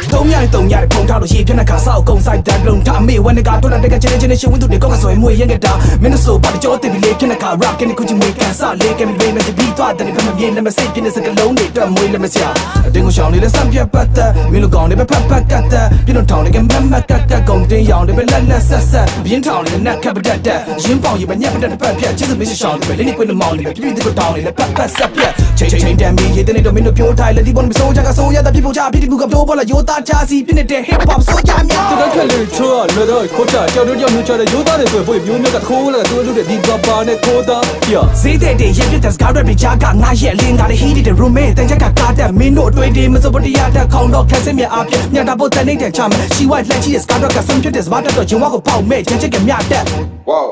东亚的东亚的碰到了一片的卡萨公赛的龙塔没玩的卡多了这个今天是温度的高个所以没演个打没那手把的脚对比雷片的卡 rap 跟你估计没干啥雷跟你雷那是比多的你拍面那么谁片的是个龙的对没那么小等我想你的三片八的没路讲的被啪啪嘎的别弄头的跟慢慢嘎嘎公定样的被烂烂撒撒别头的那看不得的人帮一般也不得的半片其实没是少的被连你归了毛的被屁屁这个道理的啪啪撒片ချိန်တန်ပြီးရေးတဲ့နေတော့မင်းတို့ပြောထားလေဒီပေါ်မှာစိုးကြကစိုးရတဲ့ပြည်ပေါ်ချပြည်သူကပြောပေါ်လာရိုးသားချစီပြနေတဲ့ hip hop ဆိုကြများ这个看里车啊，乐得口罩，叫着叫你叫的有大的水会有那个头了，多住的地方把那口罩呀。ဈေးတဲ့တဲ့ရေးတဲ့ scar rap ကြားကငါရဲ့လင်းကားလေး hit တဲ့ roommate တန်ချက်ကကားတဲ့မင်းတို့တွေးတယ်မစပတရားတဲ့ခေါင်းတော့ခက်စင်းမြအပြညတာဖို့တန်နေတဲ့ချမ်းရှိဝိုက်လက်ချီ scar rap ကဆမ်ဖြစ်တဲ့စပါတ်တော့ဂျင်ဝါကိုပေါက်မဲ့ချက်ကမြတဲ့ Wow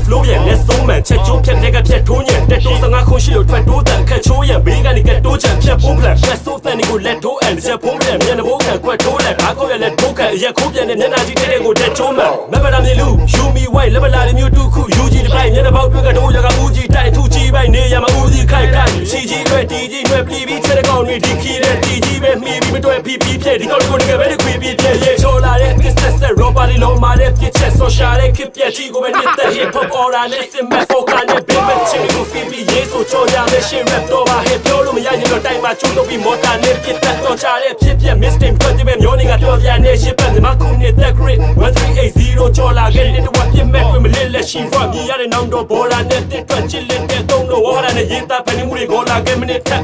flow ရဲ့လက်ဆုံးမှန်ချက်ကျိုးဖြတ်တဲ့ကဖြတ်ထိုးညံတက်တိုး15ခုရှိလို့ထွက်တိုးတန်ခတ်ချိုးရံဘေးကနေကတိုးချံဖြတ်ပုံးပလန်လက်ဆိုးတန်ဒီကိုလက်ထိုးအန်ချက်ဖုံးပြန်မျက်နှာဘိုးခံကွက်ထိုးလက်ဓာတ်ကောက်ရလက်ထိုးခံရက်ခိုးပြန်တဲ့မျက်နှာကြီးတဲ့ကိုတက်ချိုးမှန်မဘလာမြေလူ you me white လက်ပလာလေးမျိုးတူခု UG ဒီပိုင်မျက်နှာပေါက်တွေ့ကတိုးရကဦးကြီးတိုက်ထူကြီးပိုင်နေရမှာဦးကြီးခိုက်ခိုက်ချီကြီးတွေတီကြီးတွေပြီးပြီးချက်တဲ့ကောင်တွေဒီခီးတဲ့တီကြီးပဲမှီပြီးမတွေ့ပြီးပြီးဖြစ်ဒီကောင်တွေကိုငယ်ပဲခွေပြီးဖြစ်ရေချိုးလာတဲ့ this is the robot လုံးမာတဲ့ပြစ်ချက် social ရဲ့ခစ်ပြက်ကြီးကိုပဲနေတဲ့ hip hop aura နဲ့စင်မဲ့ focus နဲ့ big bang ချင်ကိုဖီးပြီးရေဆိုချိုးရမယ်ရှင်း rap တော့ပါဟဲ့ပြောလို့မရရင်တော့တိုင်မှာကျူးလို့ပြီးမော်တာနဲ့ပြစ်သက်တော့ချတဲ့ဖြစ်ဖြစ် mistake ထွက်တဲ့မျိုးနေကပြောပြနေရှင်းပတ်မခုနဲ့ that great 1380ကြော်လာခဲ့တဲ့တော့ပြစ်မဲ့တွေမလစ်လက်ရှိ from မြည်ရတဲ့နောင်တော့ဘော်လာနဲ့တစ်ထွက်ချစ်လက်တဲ့သုံးတော့ဝါရနဲ့ရေးသားဖန်မှုတွေကိုလာခဲ့မနစ်ထက်